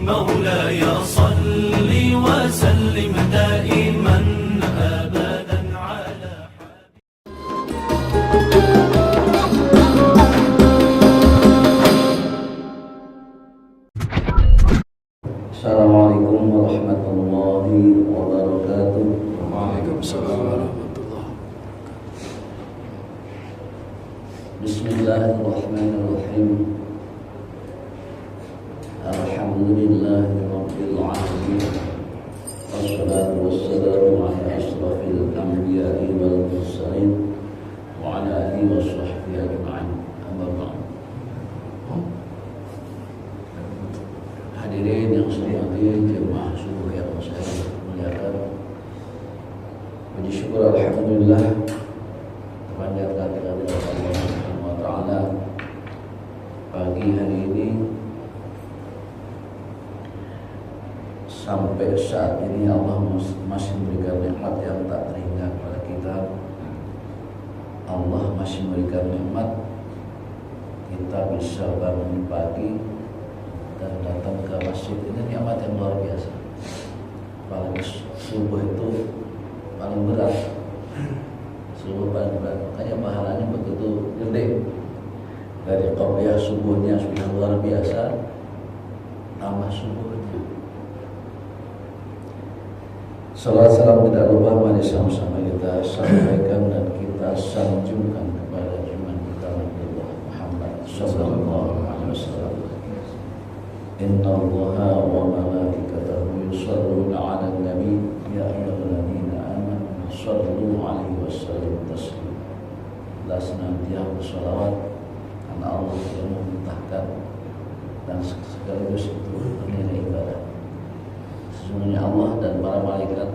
مولاي صل وسلم دائما أبدا على Assalamualaikum warahmatullahi wabarakatuh. Waalaikumsalam warahmatullahi Bismillahirrahmanirrahim. Alhamdulillahi rabbil alamin. Wassalatu wassalamu ala asrafil anbiya'i wal mursalin wa ala alihi wa sahbihi ajma'in. Amma ba'd. Hadirin yang saya hormati, jemaah subuh yang saya muliakan. Puji syukur alhamdulillah kepanjatkan kepada Allah Subhanahu wa taala. Pagi hari ini sampai saat ini Allah masih memberikan nikmat yang tak terhingga kepada kita. Allah masih memberikan nikmat kita bisa bangun pagi dan datang ke masjid. Ini nikmat yang luar biasa. Apalagi subuh itu paling berat. Subuh paling berat. Makanya pahalanya begitu gede. Dari qobliyah subuhnya sudah luar biasa, tambah subuhnya. Salam tidak lupa mari sama-sama kita sampaikan dan kita sanjungkan kepada junjungan kita Nabi Muhammad sallallahu alaihi wasallam. Inna Allaha wa malaikatahu yusholluna 'alan nabi ya ayyuhalladzina amanu shollu 'alaihi wa sallimu taslima. Senantiasa bersolawat karena Allah yang memerintahkan dan sekaligus itu bernilai ibadah. Sesungguhnya Allah dan para malaikat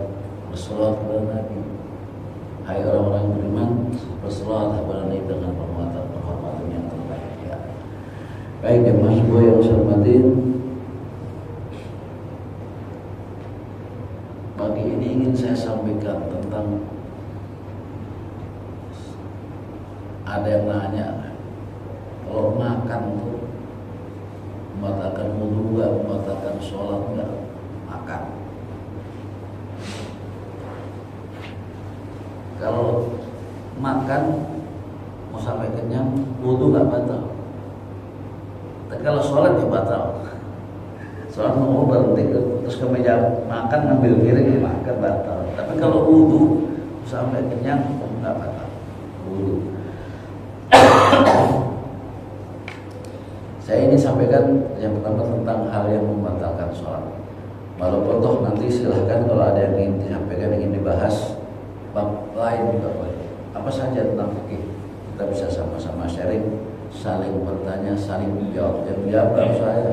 bersolawat kepada Nabi. Hai orang-orang yang beriman, bersolawatlah kepada Nabi dengan penghormatan yang terbaik. Ya. Baik jemaah subuh yang saya hormati, pagi ini ingin saya sampaikan tentang ada yang nanya kalau makan tuh membatalkan wudu enggak, membatalkan sholat enggak? Makan. Kalau makan mau sampai kenyang, wudu enggak batal. Tapi kalau sholat ya batal. Sholat mau berhenti terus ke meja makan ngambil piring makan batal. Tapi kalau wudu sampai kenyang enggak batal. Wudu. Saya ini sampaikan yang pertama tentang hal yang membatalkan sholat. Walaupun toh nanti silahkan kalau ada yang ingin disampaikan, ingin dibahas bab lain juga boleh. Apa saja tentang fikih kita bisa sama-sama sharing, saling bertanya, saling menjawab. Yang jawab saya.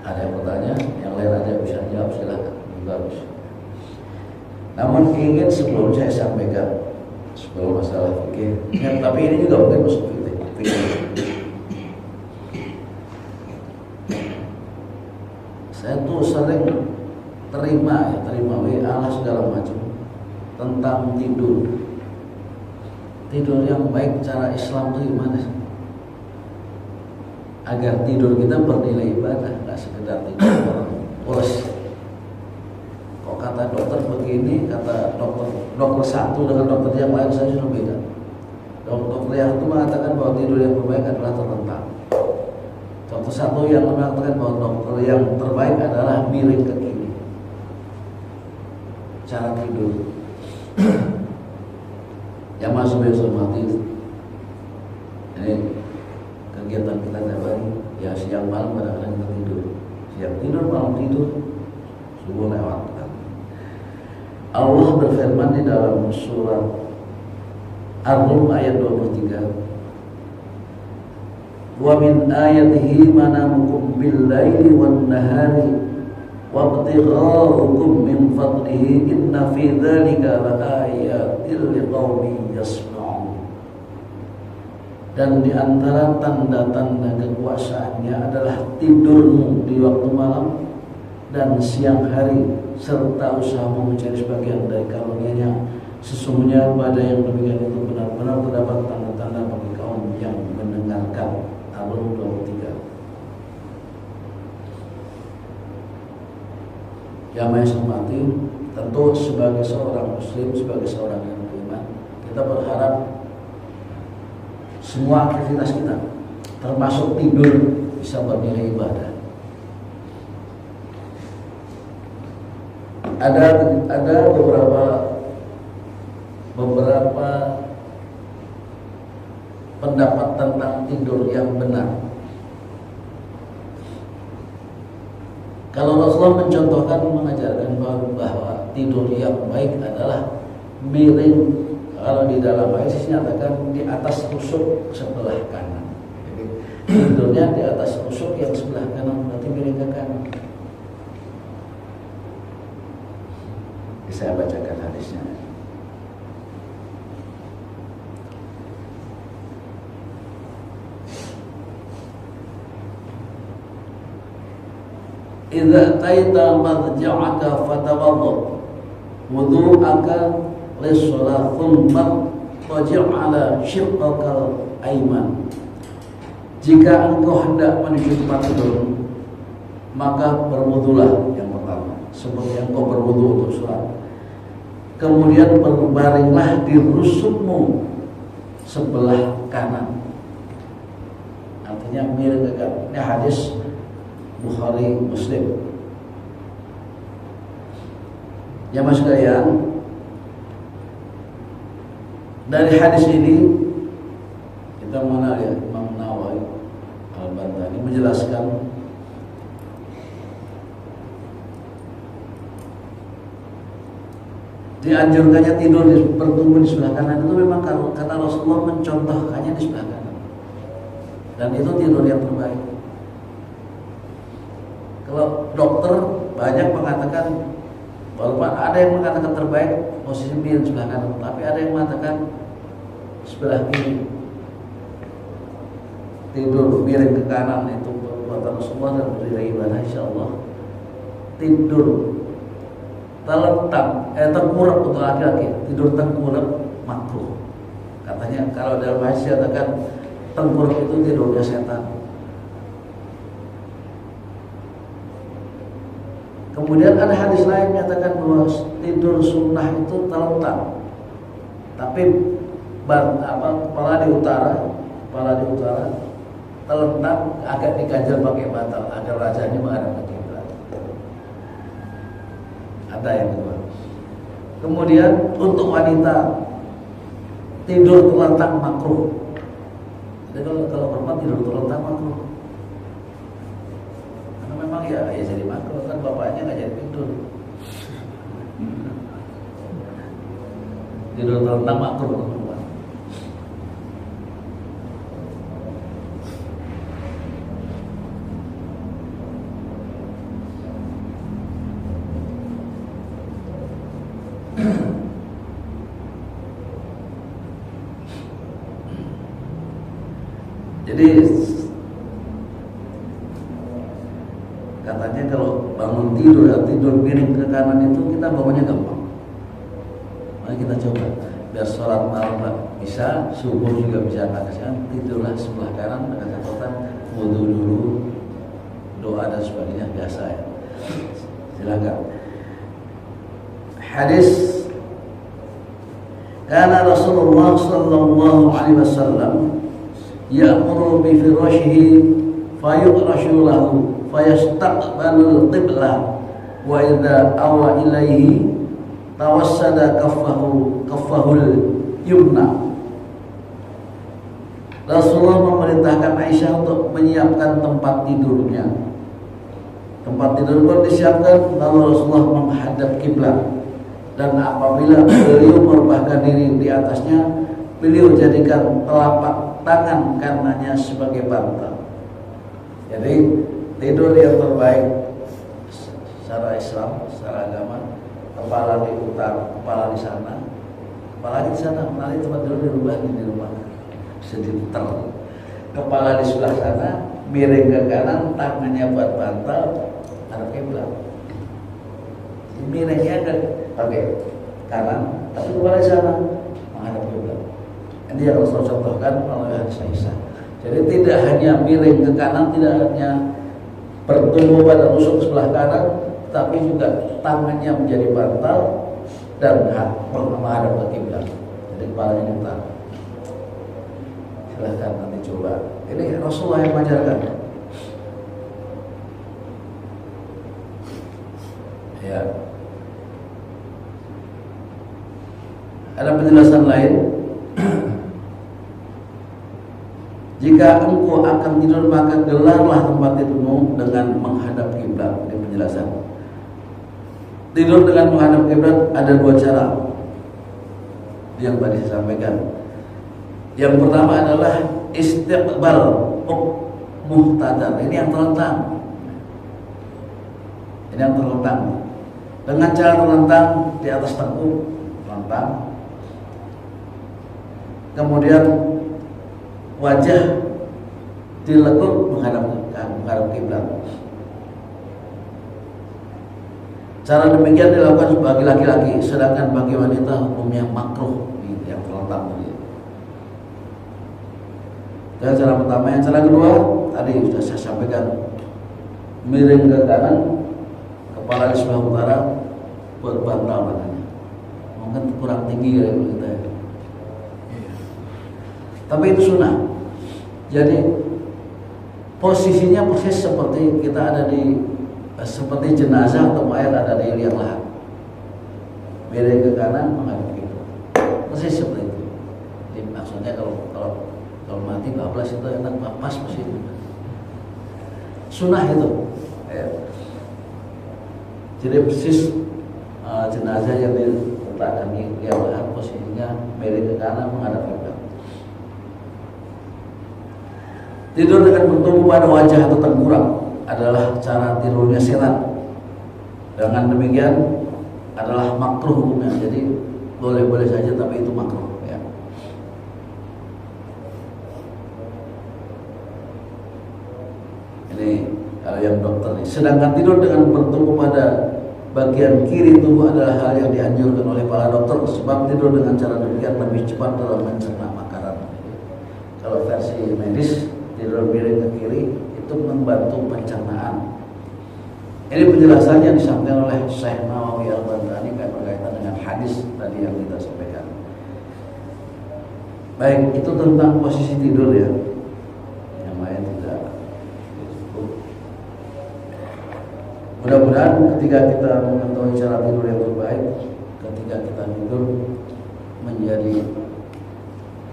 Ada yang bertanya, yang lain ada yang bisa jawab, silahkan juga bisa. Namun ingin sebelum saya sampaikan sebelum masalah fikih, tapi ini juga mungkin masuk fikih. Saya tuh sering terima WA segala macam tentang tidur. Tidur yang baik cara Islam itu gimana sih? Agar tidur kita bernilai ibadah, nggak sekedar tidur pulas. Kok kata dokter begini, kata dokter satu dengan dokter yang lain saya sudah beda. Dokter yang itu mengatakan bahwa tidur yang terbaik adalah terlentang. Dokter satu yang mengatakan bahwa dokter yang terbaik adalah miring ke kiri. Cara tidur. Yang masuk besok mati. Ini kegiatan kita tiap hari. Ya siang malam kadang-kadang kita tidur. Siang tidur, malam tidur. Subuh lewat. Allah berfirman di dalam surat Ar-Rum ayat 23. Wa min ayatihi manamukum bil-laili wan-nahari wabtigha'ukum min fadlihi inna fi dzalika laayatil liqaumin yasma'un. Dan di antara tanda-tanda kekuasaannya adalah tidurmu di waktu malam dan siang hari serta usahamu mencari sebagian dari karunia-Nya. Sesungguhnya pada yang demikian itu benar-benar terdapat tanda-tanda bagi kaum yang mendengarkan. Al-Rum 23. Yang saya hormati, tentu sebagai seorang muslim, sebagai seorang yang beriman, kita berharap semua aktivitas kita, termasuk tidur, bisa bernilai ibadah. Ada beberapa pendapat tentang tidur yang benar. Kalau Rasulullah mencontohkan, mengajarkan bahwa tidur yang baik adalah miring. Kalau di dalam hadis dinyatakan di atas rusuk sebelah kanan. Jadi tidurnya di atas rusuk yang sebelah kanan, berarti miring ke kanan. Saya bacakan hadisnya. Idza taita madja'aka fatawadda wudu'aka lis-shalah thumma wajib ala shiqqaka ayman. Jika engkau hendak menuju tempat tidur, maka berwudulah yang pertama, seperti engkau berwudu untuk sholat. Kemudian berbaringlah di rusukmu sebelah kanan. Artinya miring ke kanan. Ini hadis Bukhari Muslim. Ya mas sekalian, dari hadis ini kita mengenal ya Imam Nawawi Al-Bantani menjelaskan dianjurkannya tidur bertumbuh di sebelah kanan itu memang karena Rasulullah mencontohkannya di sebelah kanan, dan itu tidur yang terbaik. Kalau dokter banyak mengatakan, walaupun ada yang mengatakan terbaik posisi miring sebelah kanan, tapi ada yang mengatakan sebelah kiri. Tidur miring ke kanan itu perbuatan Rasulullah dan berdiri ibadah, insyaallah. Tidur terlentang, tengkurap untuk laki-laki, tidur tengkurap makruh. Katanya kalau dalam hadis dikatakan tengkurap itu tidurnya setan. Kemudian ada hadis lain menyatakan bahwa tidur sunnah itu terlentang, tapi kepala di utara, terlentang agak diganjal pakai bantal agar wajahnya menghadap ke kiblat. Ada yang kedua. Kemudian untuk wanita tidur terlentang makruh. Jadi kalau perempuan tidur terlentang makruh. Karena memang ya jadi makruh, kan bapaknya nggak jadi tidur. Tidur terlentang makruh perempuan. Jadi katanya kalau bangun tidur atau tidur miring ke kanan itu kita bangunnya gampang. Mari kita coba biar sholat malam bisa, subuh juga bisa. Kasihan tidurlah sebelah kanan dengan catatan wudu dulu, doa dan sebagainya biasa ya. Silakan. Hadis karena Rasulullah sallallahu alaihi wasallam ya'muru bi firashihi fayuqrashu lahu fayastaqbalul qiblah wa idza awa ilaihi tawassada kaffahul yumna. Rasulullah memerintahkan Aisyah untuk menyiapkan tempat tidurnya. Tempat tidur pun disiapkan, lalu Rasulullah menghadap kiblat, dan apabila beliau merebahkan diri di atasnya, beliau jadikan telapak tangan kanannya sebagai bantal. Jadi tidur yang terbaik secara Islam, secara agama, kepala di utara, kepala di sana, kepala di sana, nanti tempat tidur dirubah di rumah, bisa diputar. Kepala di sebelah sana, miring ke kanan, tangannya buat bantal, arah kiblat. Miringnya ke kanan, tapi kepala di sana menghadap kiblat. Ini yang Rasul contohkan melalui hadis Aisyah. Jadi tidak hanya miring ke kanan, tidak hanya bertumbuh pada rusuk sebelah kanan, tapi juga tangannya menjadi bantal dan menghadap ke kiblat. Jadi kepalanya di utara. Silahkan nanti coba. Ini Rasulullah yang mengajarkan. Ya. Ada penjelasan lain. Jika engkau akan tidur maka gelarlah tempat tidurmu dengan menghadap kiblat. Ini penjelasan. Tidur dengan menghadap kiblat ada dua cara. Yang tadi saya sampaikan. Yang pertama adalah istiqbal muhtadar. Ini yang terlentang. Ini yang terlentang. Dengan cara terlentang di atas tengkuk, terlentang. Kemudian wajah dilekuk menghadap kiblat. Cara demikian dilakukan bagi laki-laki, sedangkan bagi wanita hukumnya makruh, yang terlentang tadi. Dan cara pertama, yang cara kedua tadi sudah saya sampaikan, miring ke kanan, kepala di sebelah utara, buat bantal badannya. Mungkin kurang tinggi ya kita. Tapi itu sunnah. Jadi posisinya persis seperti kita ada di seperti jenazah atau mayat ada di liang lahat. Miring ke kanan menghadap kiblat. Persis seperti itu. Jadi maksudnya kalau mati bablas itu enak pas persis itu. Sunnah itu. Ya. Jadi persis jenazah yang diletakkan di liang lahat posisinya miring ke kanan menghadap kiblat. Tidur dengan bertumpu pada wajah atau tengkurap adalah cara tidurnya setan. Dengan demikian adalah makruh hukumnya. Jadi boleh-boleh saja, tapi itu makruh. Ya. Ini kalau yang dokter nih. Sedangkan tidur dengan bertumpu pada bagian kiri tubuh adalah hal yang dianjurkan oleh para dokter, sebab tidur dengan cara demikian lebih cepat dalam mencerna makanan. Kalau versi medis, tidur miring ke kiri itu membantu pencernaan. Ini penjelasannya disampaikan oleh Syekh Nawawi Al-Bandani berkaitan dengan hadis tadi yang kita sampaikan. Baik, itu tentang posisi tidur ya. Yang lain tidak. Mudah-mudahan ketika kita mengetahui cara tidur yang terbaik, ketika kita tidur menjadi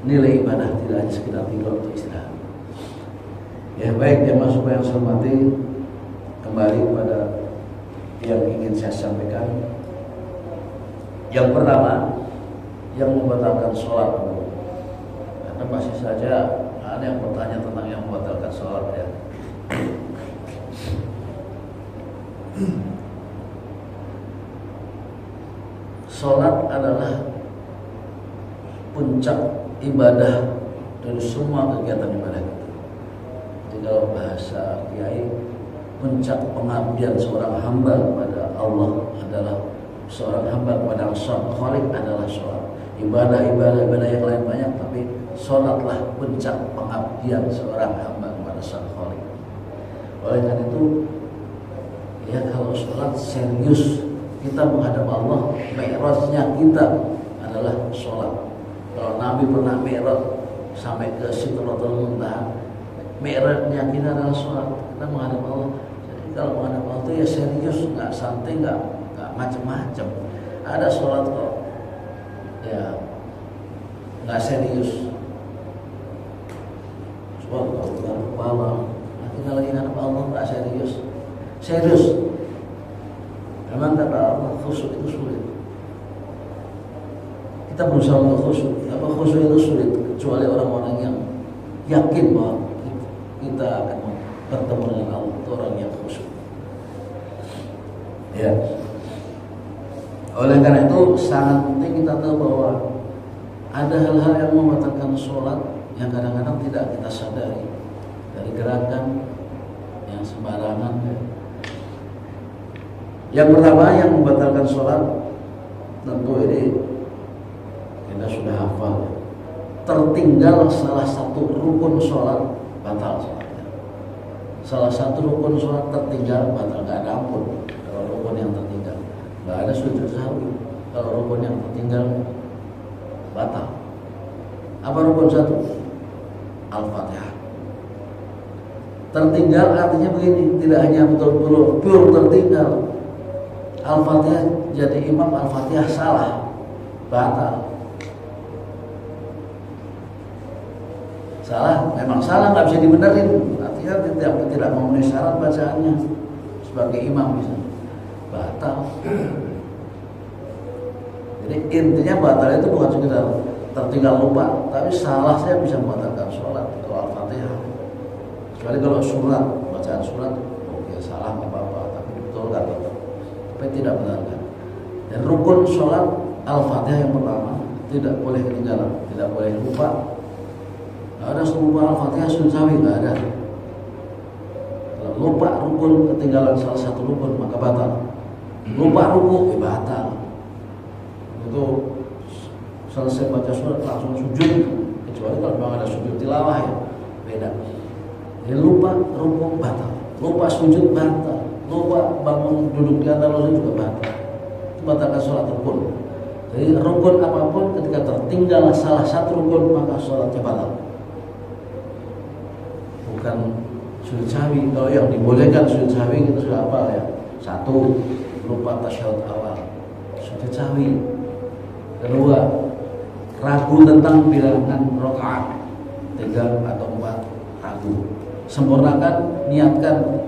nilai ibadah, tidak hanya sekedar tidur atau istirahat. Ya baik, yang masuk yang saya hormati, kembali kepada yang ingin saya sampaikan. Yang pertama, yang membatalkan sholat, karena masih saja ada yang bertanya tentang yang membatalkan sholat ya. Sholat adalah puncak ibadah dari semua kegiatan ibadah kita. Kalau bahasa kiai, puncak pengabdian seorang hamba kepada Allah adalah seorang hamba kepada Sang Khalik adalah sholat. Ibadah yang lain banyak, tapi sholatlah puncak pengabdian seorang hamba kepada Sang Khalik. Oleh karena itu, ya kalau sholat serius, kita menghadap Allah, mi'rajnya kita adalah sholat. Kalau Nabi pernah mi'raj sampai ke Sidratul Muntaha, mi'rajnya kita adalah sholat. Kita menghadap Allah. Jadi kalau menghadap Allah itu ya serius, nggak santai, nggak macam-macam. Ada sholat kok, ya nggak serius. Sholat kalau kita kepala, kita lagi menghadap Allah nggak serius. Serius. Memang kata Allah khusyuk itu sulit. Kita berusaha untuk khusyuk, tapi khusyuk itu sulit kecuali orang-orang yang yakin bahwa kita akan bertemu dengan Allah, orang yang khusyuk. Ya. Oleh karena itu sangat penting kita tahu bahwa ada hal-hal yang membatalkan sholat yang kadang-kadang tidak kita sadari, dari gerakan yang sembarangan. Yang pertama yang membatalkan sholat, tentu ini kita sudah hafal. Tertinggal salah satu rukun sholat, batal sholatnya. Salah satu rukun sholat tertinggal, batal, gak ada ampun. Kalau rukun sujud sahwi. Kalau rukun yang tertinggal batal. Apa rukun satu? Al-Fatihah. Tertinggal artinya begini, tidak hanya betul-betul pure tertinggal. Al-Fatihah jadi imam, Al-Fatihah salah, batal. Salah, memang salah, nggak bisa dibenerin. Artinya tidak memenuhi syarat bacaannya sebagai imam bisa batal. Jadi intinya batal itu bukan sekedar tertinggal lupa, tapi salah saya bisa membatalkan sholat kalau Al-Fatihah. Kecuali kalau surat, bacaan surat, oke salah nggak apa-apa, tapi betul nggak betul, tapi tidak benarkan. Dan rukun sholat Al-Fatihah yang pertama tidak boleh ketinggalan, tidak boleh lupa. Nggak ada lupa Al-Fatihah sujud sahwi, nggak ada. Kalau lupa rukun ketinggalan salah satu rukun maka batal. Lupa rukun batal. Itu selesai baca surat langsung sujud, kecuali kalau memang ada sujud tilawah ya beda. Jadi lupa rukuk batal, lupa sujud batal, lupa bangun duduk di antara rukun juga batal. Itu batalkan sholat rukun. Jadi rukun apapun ketika tertinggal salah satu rukun maka sholatnya batal. Bukan sujud sahwi. Kalau yang dibolehkan sujud sahwi kita sudah hafal ya. Satu, lupa tasyahud awal, sujud sahwi. Kedua, ragu tentang bilangan rakaat 3 atau 4, ragu. Sempurnakan, niatkan,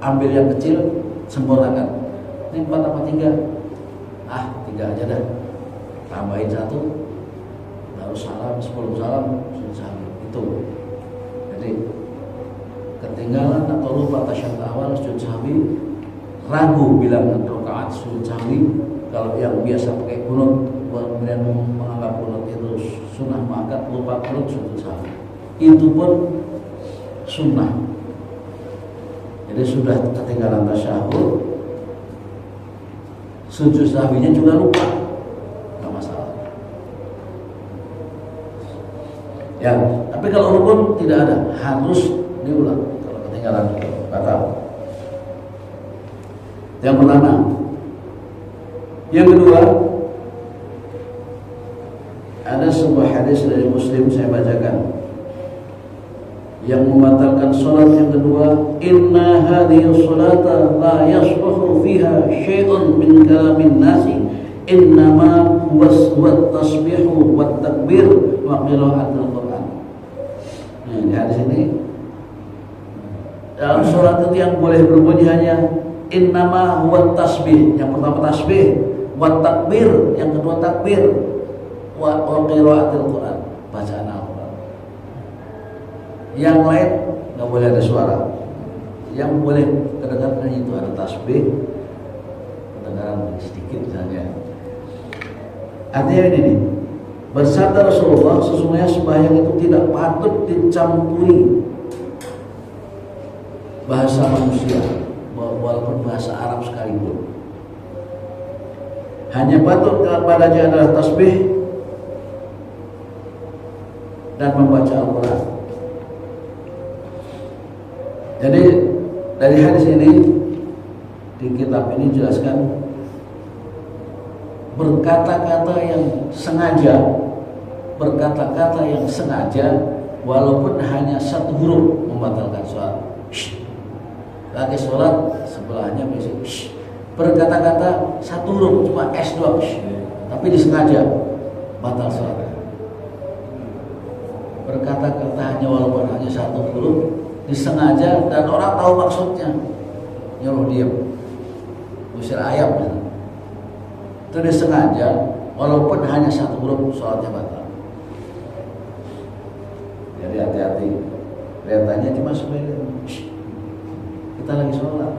ambil yang kecil, sempurnakan. Ini 4 apa 3? 3 aja dah. Tambahin 1, baru salam, 10 salam, sudah itu. Jadi ketinggalan atau lupa tasyahud awal sujud sahwi, ragu bilangan rakaat sujud sahwi. Kalau yang biasa pakai kunut, kemudian menganggap kunut itu sunnah, maka lupa kunut sujud sahwi. Itu pun sunnah. Jadi sudah ketinggalan tasyahud, sujud sahwinya juga lupa, nggak masalah. Ya, tapi kalau rukun tidak ada, harus diulang. Kalau ketinggalan batal. Yang pertama. Yang kedua, ada sebuah hadis dari Muslim, saya bacakan, yang membatalkan sholat. Yang kedua, inna hadhihi sholata la yasluhu fiha syai'un min kalamin nasi, innama huwa tasbihu wa takbir wa qira'atul Quran. Nah, di hadis ini, dalam sholat itu yang boleh berbunyi hanya innama huwa tasbih. Yang pertama tasbih, wa takbir, yang kedua takbir, wa qira'atul Quran, bacaan Al-Quran. Yang lain nggak boleh ada suara. Yang boleh kedengaran itu ada tasbih, kedengaran sedikit misalnya. Artinya ini nih, bersabda Rasulullah, sesungguhnya sembahyang itu tidak patut dicampuri bahasa manusia, walaupun bahasa Arab sekalipun. Hanya patut kepadanya adalah tasbih dan membaca Al-Quran. Jadi dari hadis ini, di kitab ini jelaskan, berkata-kata yang sengaja, berkata-kata yang sengaja walaupun hanya satu huruf membatalkan sholat. Lagi sholat sebelahnya biasanya berkata-kata satu huruf, cuma S doang, tapi disengaja, batal sholat. Berkata-kata hanya walaupun hanya satu huruf, disengaja dan orang tahu maksudnya, nyuruh diam, usir ayam, itu disengaja walaupun hanya satu huruf, sholatnya batal. Jadi hati-hati, kelihatannya cuma sebenarnya kita lagi sholat,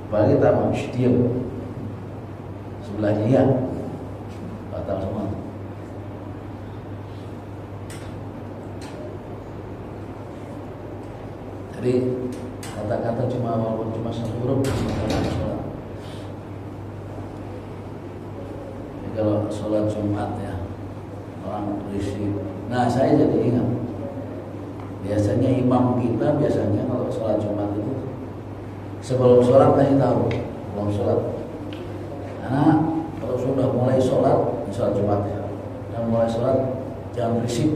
apalagi kita mau diam, sebelahnya ya, batal semua. Jadi kata-kata cuma walaupun cuma satu huruf batal sholat. Jadi kalau sholat Jumat ya, orang berisi. Nah, saya jadi ingat, biasanya imam kita kalau sholat Jumat itu sebelum sholat kasih tahu, belum sholat Karena kalau sudah mulai sholat Jumat ya, dan mulai sholat jangan berisik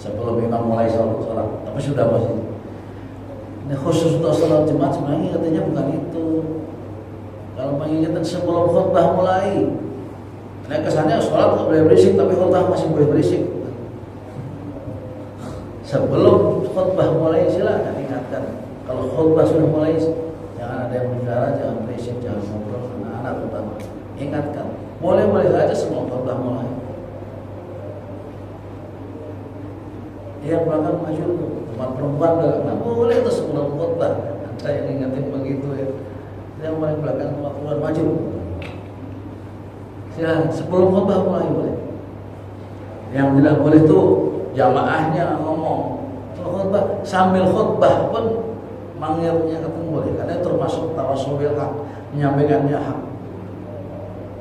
sebelum imam mulai sholat. Tapi sudah masih. Ini khusus untuk sholat Jumat sebenarnya katanya bukan itu. Kalau mengingatkan sebelum khutbah mulai, nah kesannya sholat nggak boleh berisik, tapi khutbah masih boleh berisik. Sebelum khutbah mulai silakan ingatkan. Kalau khutbah sudah mulai, jangan ada yang bicara, jangan berisik, jangan ngobrol, anak-anak terutama. Ingatkan, boleh saja sebelum khutbah mulai. Yang belakang maju tuh, teman perempuan nggak boleh tuh sebelum khutbah. Anda yang ingetin begitu ya. Yang paling belakang teman perempuan maju. Silakan sebelum khutbah mulai boleh. Yang tidak boleh tuh jamaahnya ngomong. Kalau khutbah sambil khutbah pun manggilnya ketemu boleh, karena termasuk tawasul bil haq, menyampaikannya hak.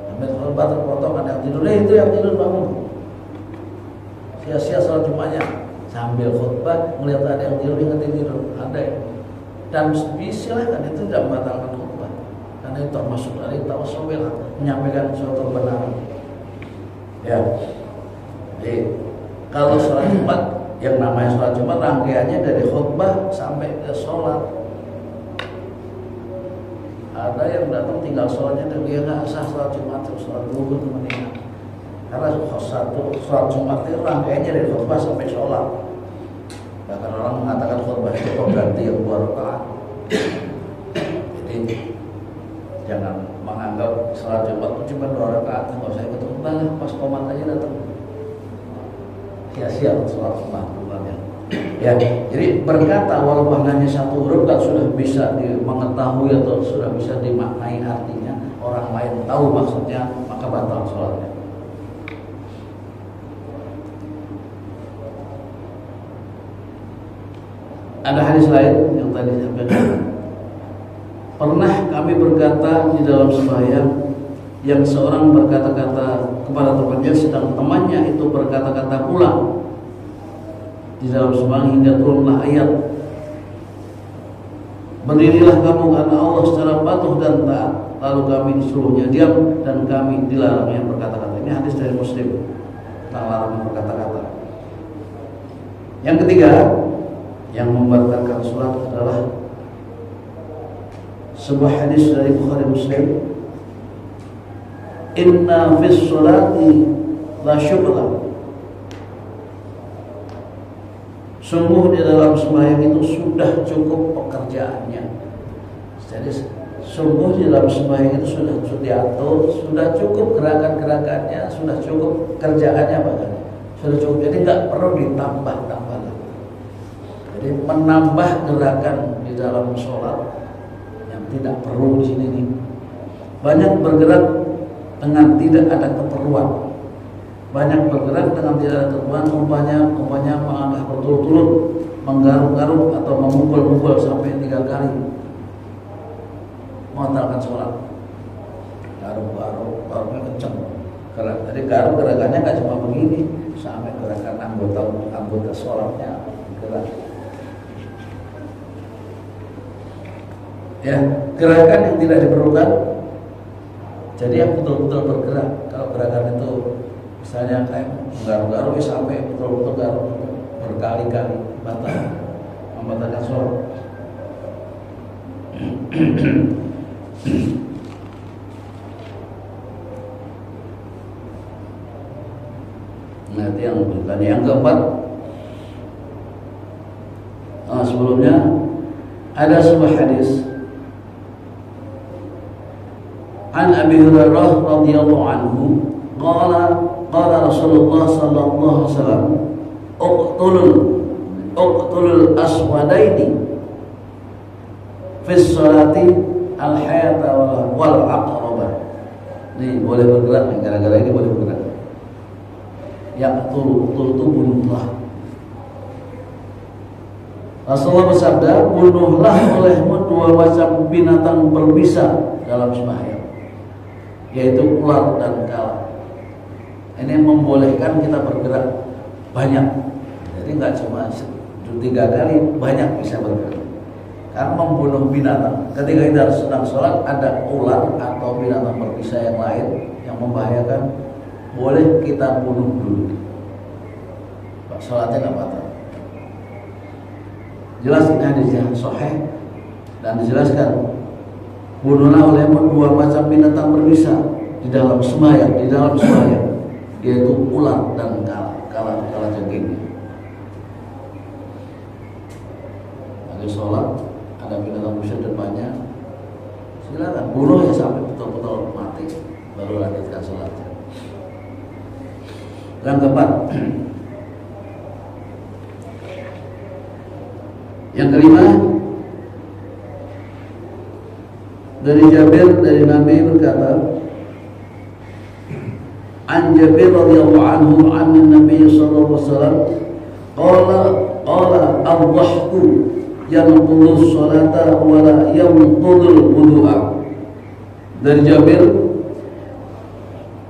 Sambil khutbah terpotong ada yang tidur, itu yang tidur bangun. Sia-sia sholat Jumatnya. Sambil khutbah melihat ada yang tidur, ingetin tidur, ada ya. Dan silakan, itu tidak membatalkan khutbah, karena itu termasuk dari tawasul bil haq, menyampaikan suatu kebenaran. Ya. Jadi kalau sholat Jumat, yang namanya sholat Jumat rangkaiannya dari khutbah sampai ke sholat. Ada yang datang tinggal sholatnya dan dia nggak sah sholat Jumat, sholat dulu teman-teman. Karena satu sholat Jumat itu rangkaiannya dari khutbah sampai sholat. Bahkan orang mengatakan khutbah itu pengganti yang 2 rakaat. Jadi jangan menganggap sholat Jumat itu cuma 2 rakaat, nggak usah ikut khutbah lah, pas komat aja datang. Sia-sia sholat Jumat. Ya, jadi berkata walaupun hanya satu huruf kan sudah bisa mengetahui atau sudah bisa dimaknai artinya, orang lain tahu maksudnya, maka batal sholatnya. Ada hadis lain yang tadi disampaikan. Pernah kami berkata di dalam sembahyang, yang seorang berkata-kata kepada temannya, sedang temannya itu berkata-kata pula di dalam sembahyang, hingga turunlah ayat, berdirilah kamu karena Allah secara patuh dan taat. Lalu kami disuruhnya diam dan kami dilarangnya berkata-kata. Ini hadis dari Muslim tentang larangan berkata-kata. Yang ketiga yang membatalkan sholat adalah sebuah hadis dari Bukhari Muslim. Inna fis sholati la syughla. Sungguh di dalam sembahyang itu sudah cukup pekerjaannya. Jadi sungguh di dalam sembahyang itu sudah diatur, sudah cukup gerakan-gerakannya, sudah cukup kerjaannya bahkan. Sudah cukup, jadi nggak perlu ditambah-tambah lagi. Jadi menambah gerakan di dalam sholat yang tidak perlu di sini nih. Banyak bergerak dengan tidak ada keperluan. Banyak bergerak dengan tidak ada keperluan, umpamanya mengangkat berturut-turut, menggaruk-garuk atau memukul-mukul sampai 3 kali, membatalkan sholat. Garuk-garuk, garuknya kencang. Jadi garuk gerakannya nggak cuma begini, sampai gerakan anggota sholatnya gerak. Ya, gerakan yang tidak diperlukan. Jadi yang betul-betul bergerak. Kalau gerakan itu misalnya kayak menggaruk-garuk sampai betul-betul garuk berkali-kali, membatalkan sholat. Nah, itu yang bertanya. Yang keempat, sebelumnya ada sebuah hadis An Abi Hurairah radhiyallahu anhu qala Rasulullah sallallahu alaihi wasallam uqtulul aswadaini fi sholati al-hayata wal aqraba. Ini boleh bergerak nih, gara-gara ini boleh bergerak. Yaqtul itu bunuhlah. Rasulullah bersabda, bunuhlah olehmu 2 macam binatang berbisa dalam sembahyang, yaitu ular dan kala. Ini membolehkan kita bergerak banyak. Jadi nggak cuma 3 kali, banyak bisa bergerak. Karena membunuh binatang. Ketika kita sedang sholat ada ular atau binatang berbisa yang lain yang membahayakan, boleh kita bunuh dulu. Sholatnya nggak batal. Jelas ini hadisnya sahih dan dijelaskan bunuhlah oleh dua macam binatang berbisa di dalam sembahyang, yaitu ular dan kala jengking. Lagi sholat ada binatang berbisa depannya, silakan bunuh ya sampai betul-betul mati, baru lanjutkan sholatnya. Yang keempat, yang kelima, dari Jabir dari Nabi berkata, an Jabir radhiyallahu anhu an Nabi sallallahu alaihi wasallam qala ad-dhahku yanqudus salata wa la yanqudul wudu'a. Dari Jabir,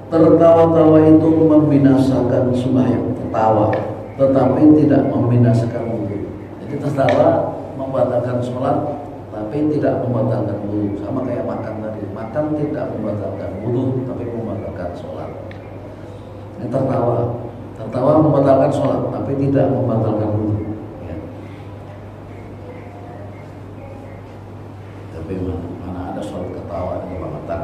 tertawa-tawa itu membinasakan sembahyang, tertawa tetapi tidak membinasakan wudu. Jadi tertawa membatalkan sholat tapi tidak membatalkan wudu. Sama kayak makan tadi, makan tidak membatalkan wudu tapi membatalkan sholat. Ini tertawa membatalkan sholat tapi tidak membatalkan wudu. Ya. Tapi mana ada sholat ketawa dan kebangatan.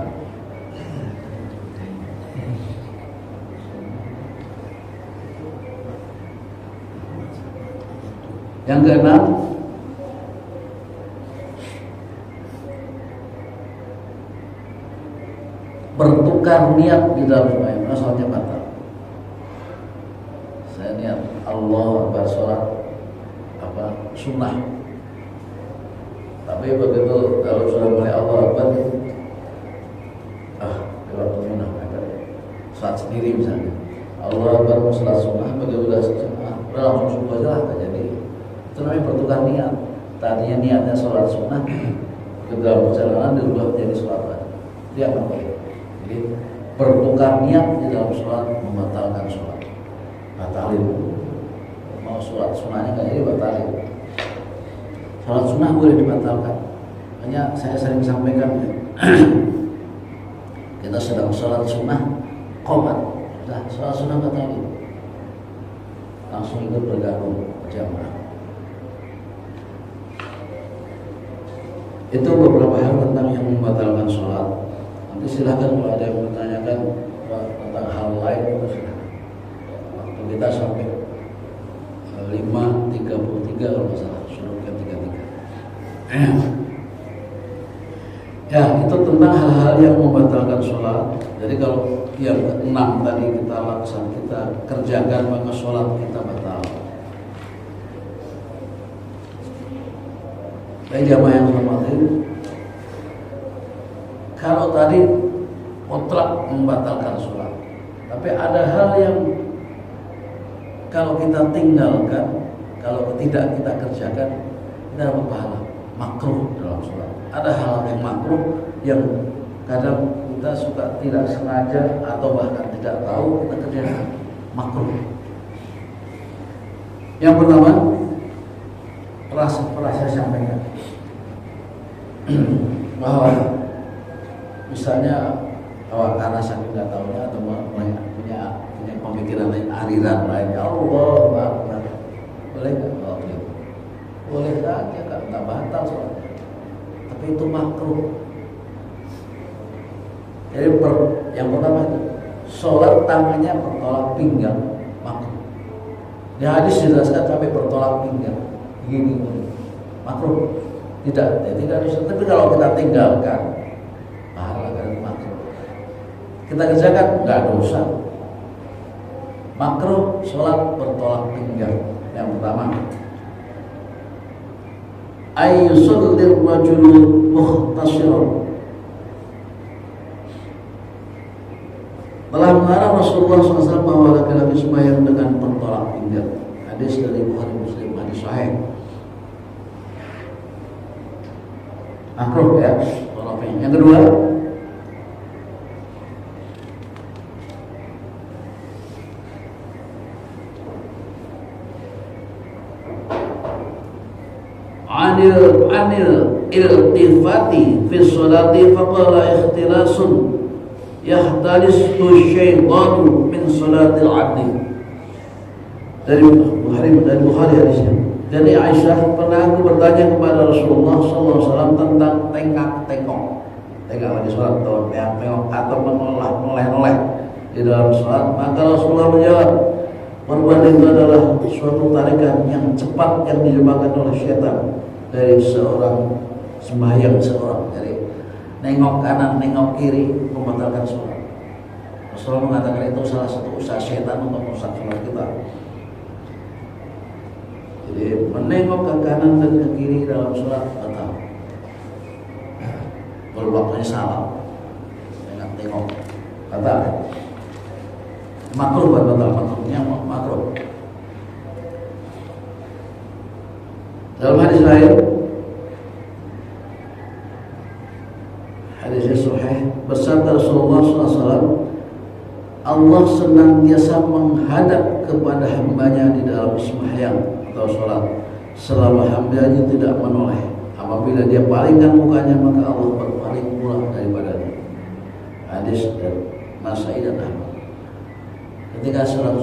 Yang keenam, bertukar niat di dalam sembahyang, sholatnya batal. Saya niat Allah Akbar sholat sunnah, tapi begitu kalau sudah mulai Allah Akbar, lewat sunnah, sholat sendiri misalnya. Allah Akbar mau sholat sunnah, begitu udah langsung subuh aja lah, tak jadi. Itu namanya bertukar niat. Tadinya niatnya sholat sunnah, ke dalam perjalanan dirubah menjadi sholat wajib. Dia apa? Jadi bertukar niat di dalam sholat membatalkan sholat. Batalin. Mau sholat sunnahnya nggak jadi batalin. Sholat sunnah boleh dibatalkan. Hanya saya sering sampaikan, kita sedang sholat sunnah, qomat, sudah sholat sunnah batalin. Langsung ikut bergabung berjamaah. Itu beberapa hal tentang yang membatalkan sholat. Nanti silahkan kalau ada yang menanyakan tentang hal lain, waktu kita sampai 5:33 kalau nggak salah, suruh ke 33. Ya, itu tentang hal-hal yang membatalkan sholat. Jadi kalau yang keenam tadi kita kerjakan, maka sholat kita batal. Baik jamaah yang hormati, kalau tadi mutlak membatalkan sholat, tapi ada hal yang kalau kita tinggalkan, kalau tidak kita kerjakan, kita dapat pahala makruh dalam sholat. Ada hal yang makruh yang kadang kita suka tidak sengaja atau bahkan tidak tahu kita kerjakan, makruh. Yang pertama, pernah saya sampaikan bahwa misalnya karena saking nggak tahunya atau punya pemikiran lain, aliran lain, Allah Akbar, boleh nggak? Boleh saja, nggak batal sholatnya, tapi itu makruh. Jadi yang pertama itu sholat tangannya bertolak pinggang, makruh. Di hadis dijelaskan sampai bertolak pinggang, begini, makruh. Tidak bisa. Tapi kalau kita tinggalkan, pahala kan makruh. Kita kerjakan, nggak dosa. Makruh sholat bertolak pinggang. Yang pertama, ayyusallir rajulu mukhtashiran. Telah mengarang Rasulullah SAW bahwa laki-laki sembahyang dengan bertolak pinggang. Hadis dari Bukhari Muslim, hadis sahih. Makruh ya, tolak pinggang. Yang kedua, anil iltifati fi sholati faqala ikhtilasun yahtalisu syaitanu min sholatil abdi. Dari Bukhari hadisnya. Jadi Aisyah, pernah aku bertanya kepada Rasulullah SAW tentang tengok-tengok lagi sholat atau tengok atau menoleh-noleh di dalam sholat. Maka Rasulullah menjawab, perbuatan itu adalah suatu tarikan yang cepat yang dijebakan oleh syaitan dari seorang sembahyang seorang. Jadi nengok kanan, nengok kiri membatalkan sholat. Rasulullah mengatakan itu salah satu usaha syaitan untuk merusak sholat kita. Jadi menengok ke kanan dan ke kiri dalam sholat batal. Kalau waktunya salah, tengok batal. Makruh buat batal, makruhnya makruh. Dalam hadis lain, hadisnya sahih, bersabda Rasulullah SAW, Allah senantiasa menghadap kepada hambanya di dalam sembahyang atau sholat selama hambanya tidak menoleh. Apabila dia palingkan mukanya, maka Allah berpaling pula daripadanya. Hadis dari Nasai dan Ahmad. Ketika sholat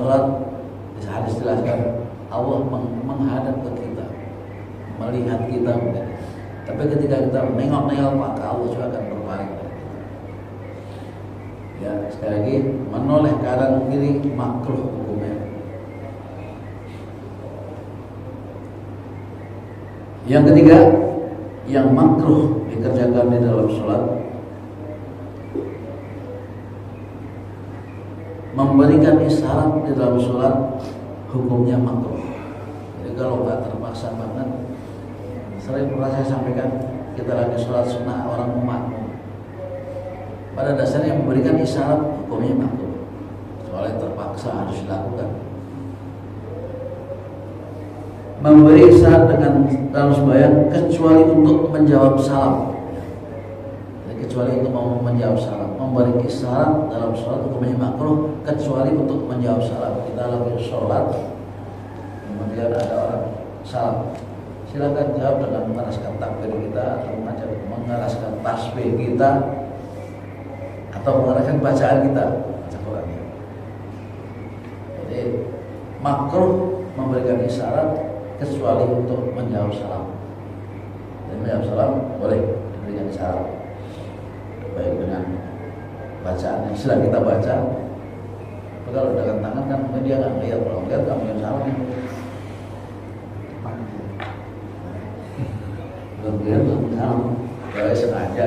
di hadis jelaskan Allah menghadap ke kita, melihat kita. Tapi ketika kita menengok-nengok, maka Allah juga akan berpaling dari kita. Ya, sekali lagi, menoleh kanan kiri makruh hukumnya. Yang ketiga, yang makruh dikerjakan di dalam sholat, memberikan isyarat di dalam sholat hukumnya makruh. Jadi kalau nggak terpaksa banget, sering pernah saya sampaikan, kita lagi sholat sunnah orang makmum, pada dasarnya memberikan isyarat hukumnya makruh, soalnya terpaksa harus dilakukan. Memberi isyarat dengan dalam sembahyang kecuali untuk menjawab salam. Jadi kecuali untuk mau menjawab salam. Memberi isyarat dalam sholat hukumnya makruh kecuali untuk menjawab salam. Kita lagi sholat, kemudian ada orang salam, silakan jawab dengan mengeraskan takbir kita atau mengeraskan tasbih kita atau mengeraskan bacaan kita, baca Qurannya. Jadi makruh memberikan isyarat kecuali untuk menjawab salam. Dan menjawab salam boleh diberikan isyarat, baik dengan bacaan yang sedang kita baca. Kalau dengan tangan kan mungkin dia nggak lihat, kalau lihat nggak mungkin salam ya. Belum lihat belum salam, kalau sengaja.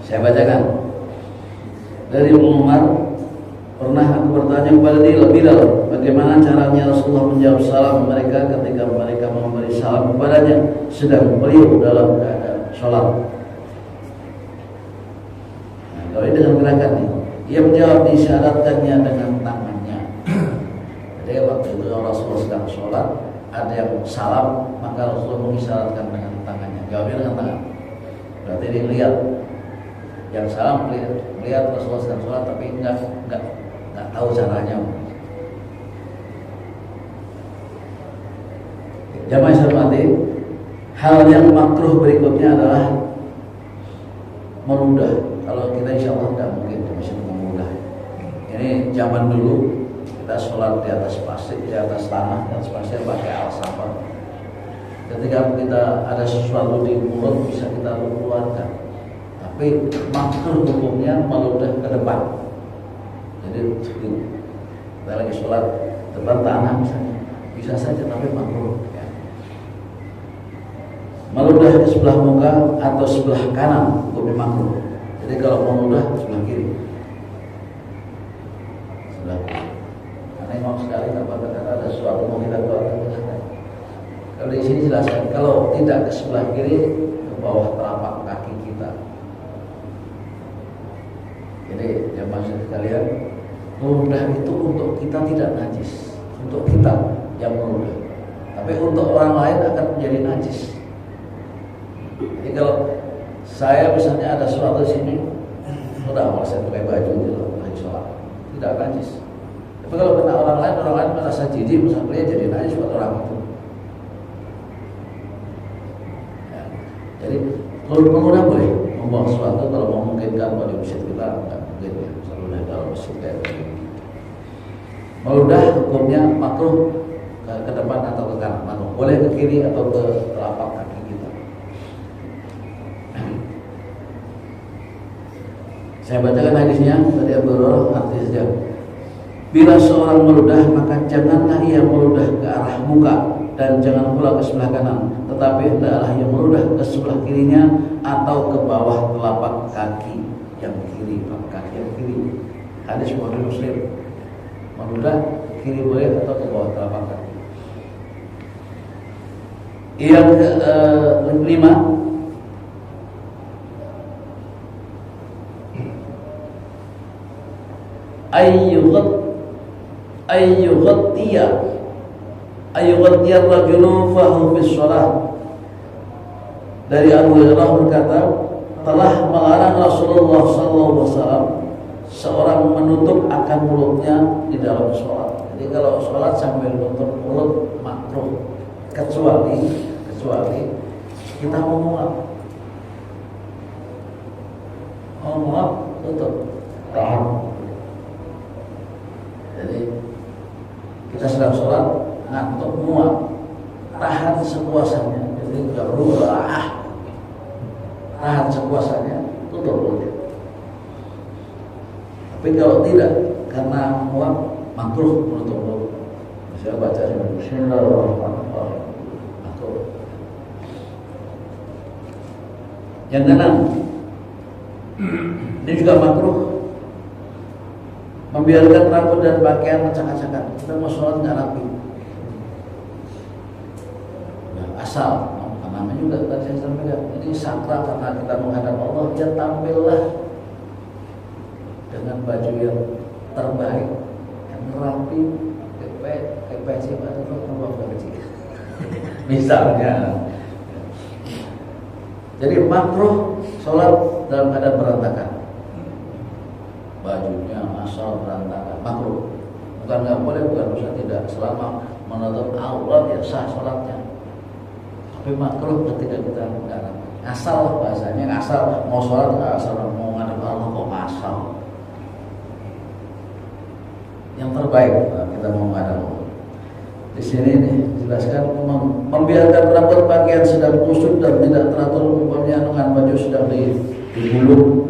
Saya bacakan dari Umar. Pernah aku bertanya kepada Bilal, bagaimana caranya Rasulullah menjawab salam mereka ketika mereka memberi salam kepadanya sedang beliau dalam keadaan sholat. Nah, kalau ini dengan gerakan nih, ia menjawab disyaratkannya dengan tangannya. Jadi waktu itu Rasulullah sedang sholat, ada yang salam, maka Rasulullah mengisyaratkan dengan tangannya. Jawabnya dengan tangan. Berarti dia lihat yang salam, melihat Rasulullah sedang sholat, tapi enggak tahu caranya. Jamaah sekalian, hal yang makruh berikutnya adalah meludah. Kalau kita insya Allah tidak mungkin bisa meludah. Ini zaman dulu kita sholat di atas pasir, di atas tanah, di atas pasir pakai alas sabar. Ketika kita ada sesuatu di mulut bisa kita keluarkan. Tapi makruh hukumnya meludah ke depan. Jadi kita lagi sholat depan tanah misalnya, bisa saja tapi makruh ya. Meludah di sebelah muka atau sebelah kanan hukumnya makruh. Jadi kalau meludah sebelah kiri, sebelah kiri. Karena emang sekali karena ada sesuatu mau kita keluarkan. Kalau di sini jelaskan, kalau tidak ke sebelah kiri, ke bawah telapak kaki kita. Jadi jamaah sekalian, meludah itu untuk kita tidak najis, untuk kita yang meludah. Tapi untuk orang lain akan menjadi najis. Jadi kalau saya misalnya ada sesuatu di sini, udah mau saya pakai baju gitu lagi sholat, tidak najis. Tapi kalau kena orang lain merasa jijik, misalnya dia jadi najis buat orang itu. Jadi meludah boleh membuang sesuatu kalau memungkinkan. Kalau di masjid kita nggak mungkin ya, meludah dalam masjid kayak begini. Meludah hukumnya makruh ke depan atau ke kanan, makruh. Boleh ke kiri atau ke telapak kaki kita. Saya bacakan hadisnya tadi Abu Hurairah, artinya bila seorang meludah maka janganlah ia meludah ke arah muka dan jangan pula ke sebelah kanan, tetapi hendaklah ia meludah ke sebelah kirinya atau ke bawah telapak kaki yang kiri, kaki yang kiri. Hadis Bukhari Muslim. Meludah ke kiri boleh atau ke bawah telapak kaki. Yang kelima, ayyughattiya rajulu fahu fis shalah. Dari Abu Hurairah berkata, telah melarang Rasulullah SAW seorang menutup akan mulutnya di dalam sholat. Jadi kalau sholat sambil menutup mulut makruh, kecuali kita mau muak tutup, tahan. Jadi kita sedang sholat ngantuk muak, tahan sekuasanya. Jadi tidak perlu tahan sekuasanya, tutup mulutnya. Tapi kalau tidak, karena muak makruh menutup mulut. Saya baca Bismillahirrahmanirrahim. Makruh. Yang keenam, ini juga makruh, membiarkan rambut dan pakaian acak-acakan. Kita mau sholat nggak rapi. Nah, asal, namanya juga tadi saya sampaikan, ini sakral karena kita menghadap Allah. Ya tampillah dengan baju yang terbaik, yang rapi, kayak peci atau peci. Misalnya. Jadi makruh sholat dalam keadaan berantakan. Bajunya asal berantakan, makruh. Bukan nggak boleh, bukan bisa tidak, selama menutup aurat ya sah sholatnya. Tapi makruh ketika kita menghadap. Asal bahasanya, asal mau sholat nggak asal, mau menghadap Allah kok asal. Yang terbaik kita mau menghadap Allah. Di sini nih dijelaskan membiarkan rambut pakaian sedang kusut dan tidak teratur, umpamanya dengan baju sedang digulung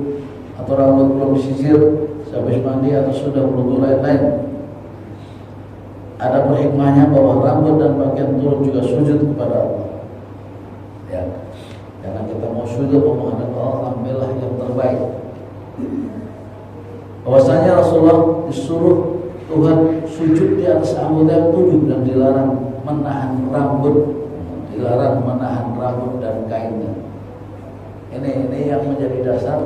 atau rambut belum disisir habis mandi atau sudah berwudu lain-lain. Ada hikmahnya bahwa rambut dan pakaian turun juga sujud kepada Allah. Ya, karena kita mau sujud menghadap Allah, ambillah yang terbaik. Bahwasanya Rasulullah disuruh Tuhan sujud di atas anggota yang 7 dan dilarang menahan rambut, dan kainnya. Ini yang menjadi dasar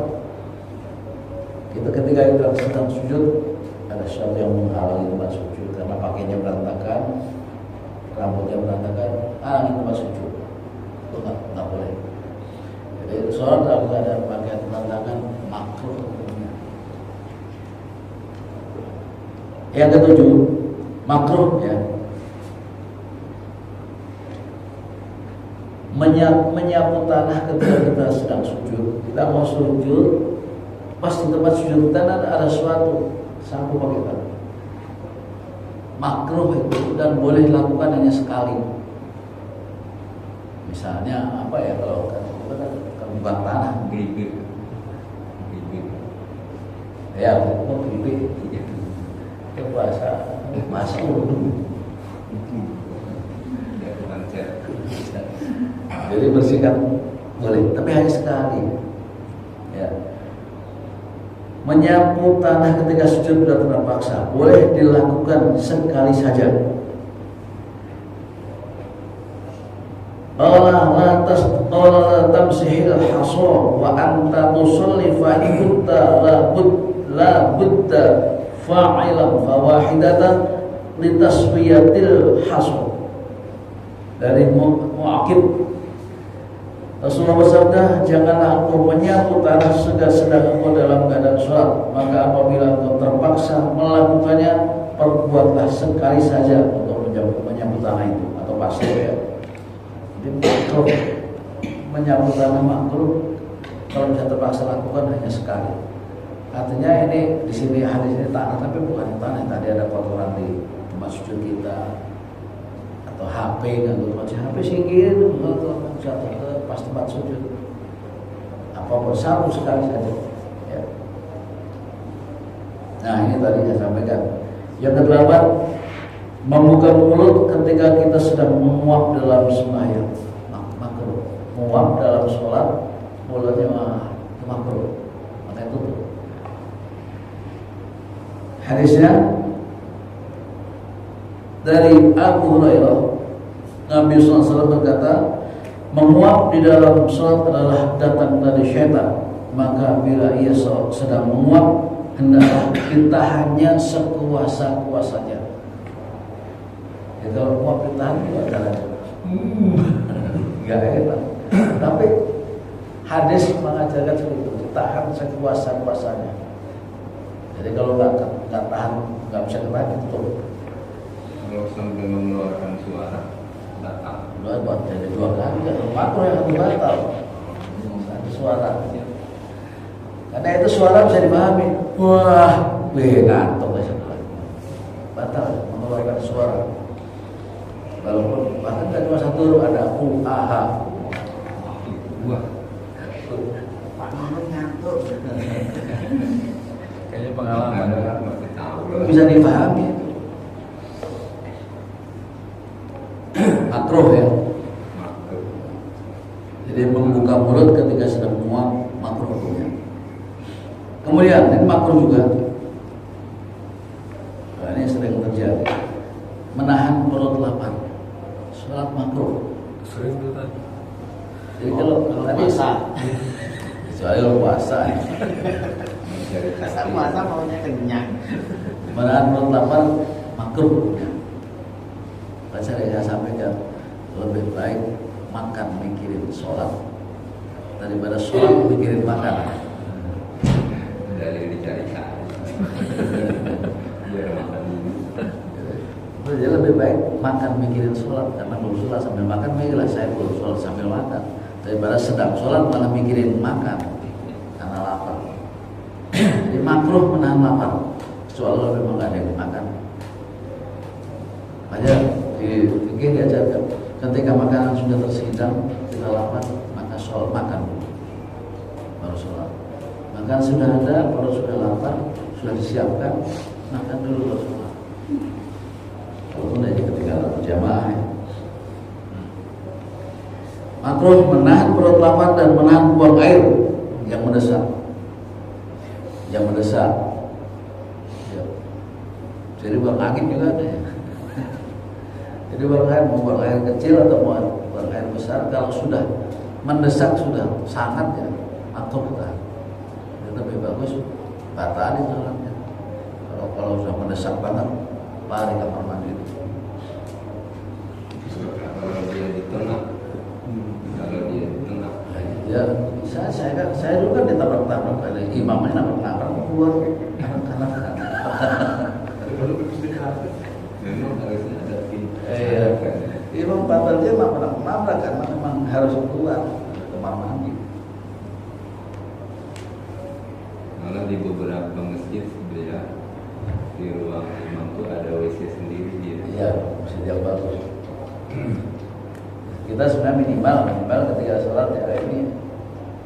kita ketika kita sedang sujud, ada sesuatu yang menghalangi tempat sujud karena pakainya berantakan, rambutnya berantakan, halangi tempat sujud. Itu nggak boleh. Jadi sholat dalam keadaan pakaian berantakan makruh. Yang ketujuh, makruh ya, menyapu tanah ketika kita sedang sujud. Kita mau sujud, pas di tempat sujud kita ada sesuatu, sapu pakai tangan. Makruh itu dan boleh dilakukan hanya sekali. Misalnya apa ya, kalau kita kan bukan tanah, bibir. Ya, bibir. Itu bahasa Urdu. Jadi bersihkan boleh, tapi hanya sekali. Ya. Menyapu tanah ketika sujud sudah terpaksa boleh dilakukan sekali saja. Allah la tamsihil hasor wa anta tusalli fa ikutta la budda fa'ilan fawahidatan litaswiyatil hasr. Dari Mu'aqib, Rasulullah bersabda, janganlah engkau menyapu tanah sedang engkau dalam keadaan sholat, maka apabila engkau terpaksa melakukannya, perbuatlah sekali saja untuk menyapu tanah itu atau pasir ya. Jadi menyapu tanah makruh kalau bisa terpaksa lakukan hanya sekali. Artinya ini di sini hadis ini tanah, tapi bukan tanah. Tadi ada kotoran di tempat sujud kita atau HP kan, HP singkirin jatuh ke pas tempat sujud. Apa satu sekali saja. Ya. Nah ini tadi saya sampaikan. Yang kedelapan, membuka mulut ketika kita sedang menguap dalam sembahyang. Makruh. Menguap dalam sholat, mulutnya makruh. Makanya tutup. Hadisnya dari Abu Hurairah, Nabi SAW berkata, menguap di dalam sholat adalah datang dari syaitan. Maka bila ia sedang menguap, hendaklah ditahannya sekuasa-kuasanya. Ya, kalau menguap ditahan juga caranya. Gak enak. Tapi hadis mengajarkan seperti itu, ditahan sekuasa-kuasanya. Jadi kalau nggak tahan, nggak bisa ketahan, itu tuh. Kalau sampai mengeluarkan suara, datang. Buat jadi dua kali, makruh yang satu batal. Satu suara. Karena itu suara bisa dipahami. Wah, ngantuk aja. Batal mengeluarkan suara. Walaupun bahkan kan cuma satu huruf, ada uaha. Wah, Ngantuk. Kayaknya pengalaman. masih tahu. Bisa dipahami. Makruh ya. Jadi membuka mulut ketika sedang menguap makruh hukumnya. Kemudian ini makruh juga. Nah, ini sering terjadi. Menahan perut lapar. Sholat makruh. Sering tuh tadi. Jadi kalau tadi kecuali kalau puasa. Saat puasa maunya kenyang. Menahan perut lapar makruh hukumnya. Baca yang saya sampaikan, lebih baik makan mikirin sholat daripada sholat mikirin makan. Dari dicari-cari. Biar makan dulu. Jadi lebih baik makan mikirin sholat, karena belum sholat sambil makan, mikirlah saya belum sholat sambil makan, daripada sedang sholat malah mikirin makan karena lapar. Jadi makruh menahan lapar, kecuali kalau memang nggak ada yang dimakan. Aja di fikih diajarkan, ketika makanan sudah tersidang, kita lapar, maka sholat makan baru sholat. Makan sudah ada, perut sudah lapar, sudah disiapkan, makan dulu baru sholat. Walaupun dari ketika berjamaah ya. Makruh menahan perut lapar dan menahan buang air yang mendesak. Yang mendesak. Ya. Jadi buang angin juga ada ya. Jadi buang air kecil atau buang air besar, kalau sudah mendesak, sudah sangat ya, makruh kita. Lebih bagus batalin sholatnya. Kalau sudah mendesak banget, lari kamar mandi. Kalau dia di tengah, Ya bisa, saya dulu kan ditabrak-tabrak oleh imamnya, nabrak-nabrak keluar anak-anak. memang harusnya ada Imam batalnya nabrak karena memang harus keluar kamar mandi. Malah di beberapa masjid sebenarnya di ruang imam tuh ada WC sendiri dia. Iya, masih jauh bagus. Kita sebenarnya minimal ketika sholat ya ini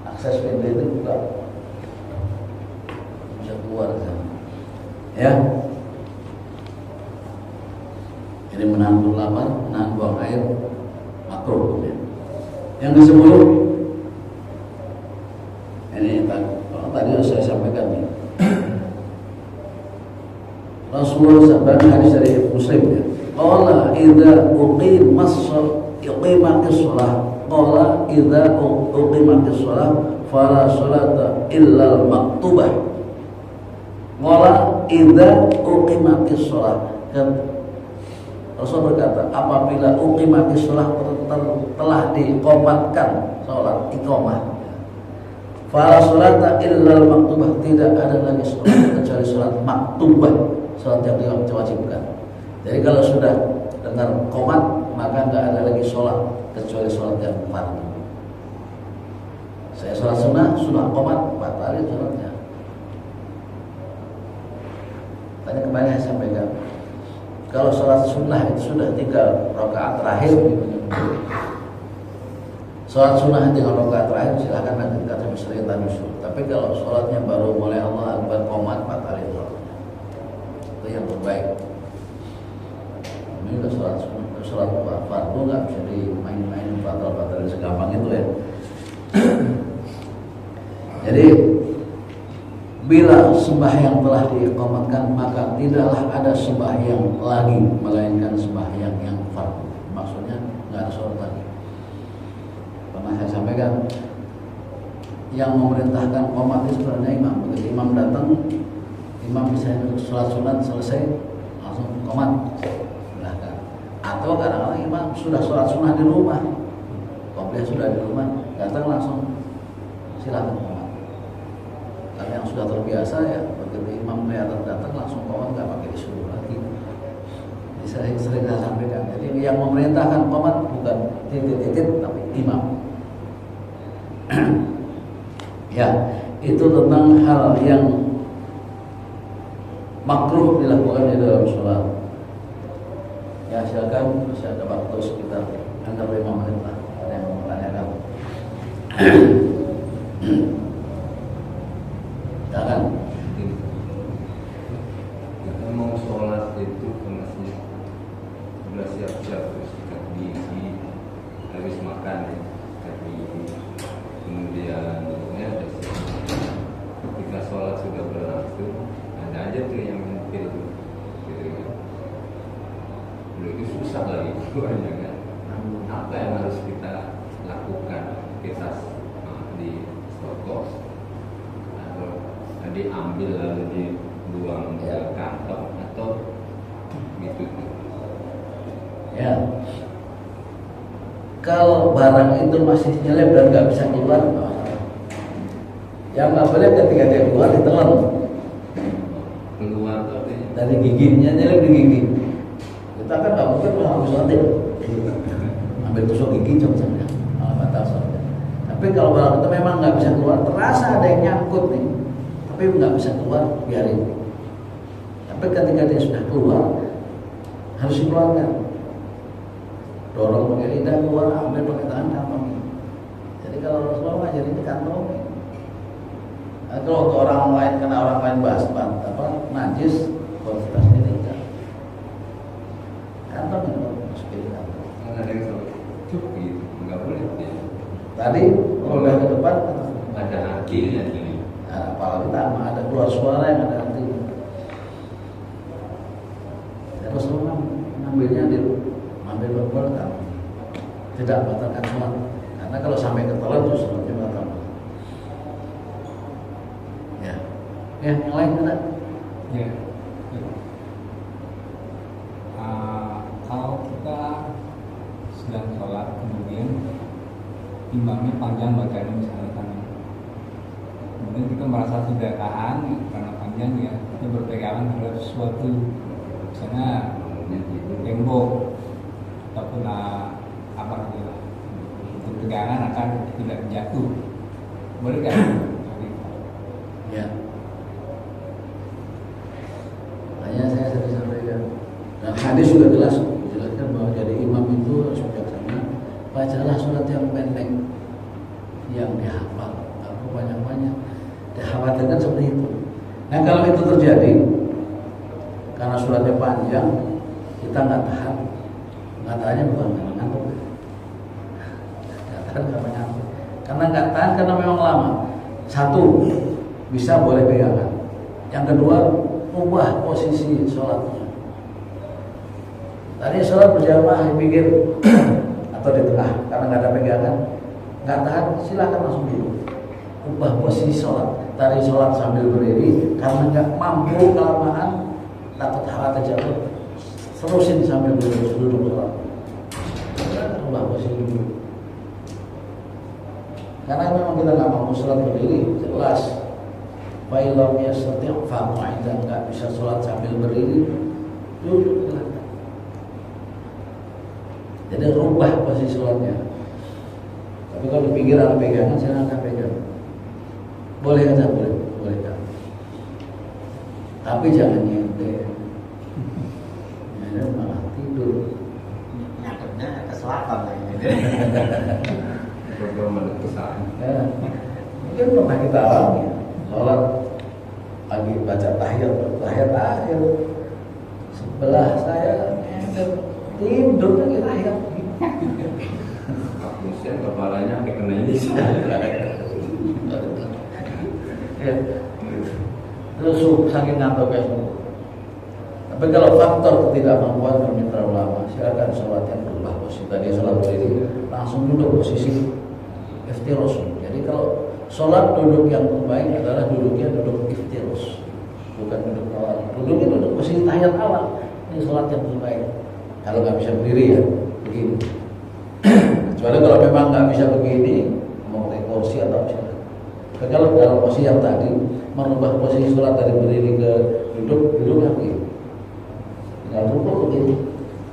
akses pintu itu buka, bisa keluar kan? Ya. Jadi menahan perut lapar, menahan buang air, makruh ya. Yang ke-10, ini tadi saya sampaikan nih. Rasulullah sabda hadis dari Muslim ya. Qala idza uqimatis shalah. Qala idza uqimatis shalah fala sholata illa al-maktubah. Qala idza uqimatis shalah. Rasul berkata, apabila uqimatis shalah telah diqomatkan sholat iqamah, fala sholata illa al-maktubah, tidak ada lagi sholat kecuali sholat maktubah, sholat yang diwajibkan. Jadi kalau sudah dengar qomat, maka nggak ada lagi sholat kecuali sholat yang fardu. sudah qomat batal sholatnya. Tadi kemarin saya sampaikan, kalau sholat sunnah itu sudah 3 rakaat terakhir, sholat sunnah 3 rakaat terakhir silakan lanjutkan sampai serita nusul. Tapi kalau sholatnya baru mulai Allah Akbar qomat batal sholatnya. Itu yang terbaik. Ini udah sholat sunnah, sholat fardu nggak bisa dimain-main batal segampang itu ya. Jadi bila sembahyang telah diiqamatkan maka tidaklah ada sembahyang lagi melainkan sembahyang yang fardu. Maksudnya nggak ada sholat lagi. Pernah saya sampaikan, yang memerintahkan qomat itu sebenarnya imam. Begitu imam datang, imam bisa sholat sunat selesai langsung qomat. Silahkan. Atau kadang-kadang imam sudah sholat sunnah di rumah, komplit sudah di rumah, datang langsung silahkan qomat. Karena yang sudah terbiasa ya, begitu imam kelihatan datang langsung qomat, nggak pakai disuruh lagi. Jadi saya sering saya sampaikan. Jadi yang memerintahkan qomat bukan titik-titik tapi imam. Ya, itu tentang hal yang makruh dilakukan di dalam sholat. Ya silakan, masih ada waktu sekitar hampir 5 menit lah. Ada yang mau menanyakan? Silakan. Kita mau sholat itu ke masjid, sudah siap-siap terus sikat gigi, habis makan ya, sikat gigi, kemudian ya ada siap. Ketika sholat sudah berlangsung, ada aja tuh yang nyempil tuh, gitu kan. Udah itu susah lagi banyak kan. Apa yang harus kita lakukan? Kita di toko atau diambil lalu dibuang ke kantong atau gitu tuh? Ya, kalau barang itu masih nyelip dan nggak bisa keluar, yang nggak boleh ketika dia keluar ditelan Keluar tuh artinya dari giginya, nyelip di gigi. Kita kan nggak mungkin harus nanti ambil tusuk gigi coba-coba malah batal sholatnya. Tapi kalau barang itu memang nggak bisa keluar, terasa ada yang nyangkut nih, tapi nggak bisa keluar, biarin. Tapi ketika dia sudah keluar, harus dikeluarkan. Dorong pakai lidah keluar, ambil pakai tangan, kantongin. Jadi kalau Rasulullah ngajarin ini kantongin. Nah, kalau untuk orang lain, karena orang lain bahas najis, kualitasnya tidak. Kantongin, masukin kantong. kan ada yang sampai cuk gitu, nggak boleh ya. Tadi kalau udah ke depan, Ada hakilnya ini. nah, apalagi tambah ada keluar suara yang ada arti. Ya, Rasulullah ngambilnya ambil berkah, tidak batalkan sholat. Karena kalau sampai ketelan itu sholatnya batal. Ya, yang lain tidak. Ya. Kalau kita sedang sholat kemudian imamnya panjang bacanya misalnya kan, kemudian kita merasa tidak tahan karena panjang ya, kita berpegangan terhadap sesuatu, misalnya tembok ataupun apa gitu, untuk pegangan akan tidak jatuh, boleh kan? Ya. Makanya saya sering sampaikan. Dan hadis juga jelas menjelaskan bahwa jadi imam itu harus bijaksana. Bacalah surat yang pendek, yang dihafal, atau banyak-banyak. Dikhawatirkan seperti itu. Nah kalau itu terjadi, karena suratnya panjang, kita nggak tahan. Nggak tahannya bukan karena ngantuk. Nggak tahan karena ngantuk. Karena nggak tahan karena memang lama. Satu, bisa boleh pegangan. Yang kedua, ubah posisi sholatnya. Tadi sholat berjamaah di pinggir atau di tengah, karena nggak ada pegangan, nggak tahan, silakan langsung duduk. Ubah posisi sholat. Tadi sholat sambil berdiri, karena nggak mampu kelamaan, takut khawatir jatuh, terusin sambil duduk sholat. Ubah posisi duduk. Karena memang kita nggak mampu sholat berdiri, jelas. Fa'ilamnya setiap fa'aidah, nggak bisa sholat sambil berdiri, duduk. Jadi rubah posisi sholatnya. Tapi kalau di pinggir ada pegangan, silahkan pegang. Boleh aja, boleh kan. Tapi jangan nyender. Nyender malah tidur. Ngadepnya ke selatan lah ini. Program mendesak. Ya, mungkin pernah kita alami. Sholat lagi baca tahiyat akhir. Sebelah saya nyender, tidur lagi tahiyat. Maksudnya kepalanya kayak kena ini. Ya. Terus saking ngantuknya semua. Tapi kalau faktor ketidakmampuan bermitra ulama, silakan sholatnya berubah posisi. Tadi sholat berdiri langsung duduk posisi iftiros. Jadi kalau sholat duduk yang terbaik adalah duduknya duduk iftiros, bukan duduk awal. Duduknya duduk posisi tahiyat awal. Ini sholat yang terbaik. Kalau nggak bisa berdiri ya begini. Kecuali kalau memang nggak bisa begini, mau naik kursi atau apa. Kalau dalam posisi yang tadi merubah posisi sholat dari berdiri ke duduk lagi. Tinggal rukuk begini.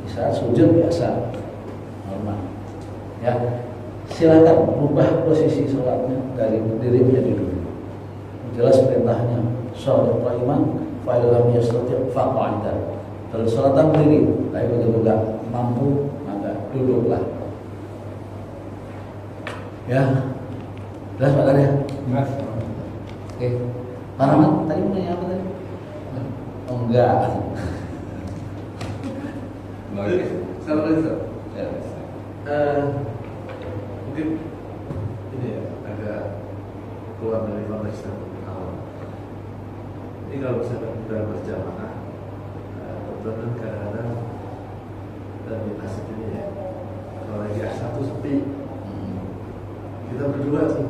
Di saat sujud biasa normal. Ya, silakan rubah posisi sholatnya dari berdiri menjadi duduk. Jelas perintahnya. Sholat iman, fa'ilam yastati' faqa'ida. Kalau sholatan berdiri, tapi begitu enggak mampu maka duduklah. Ya, jelas Pak Karya? Mas, Oke, Pak Rahmat tadi mau nanya apa tadi? Oh enggak. Baik. Assalamualaikum. Ya. Mungkin ini ya agak keluar dari konteks yang awal. Ini kalau misalkan sudah berjamaah, kebetulan kadang-kadang di masjid ini ya, kalau lagi asar tuh sepi, kita berdua tuh.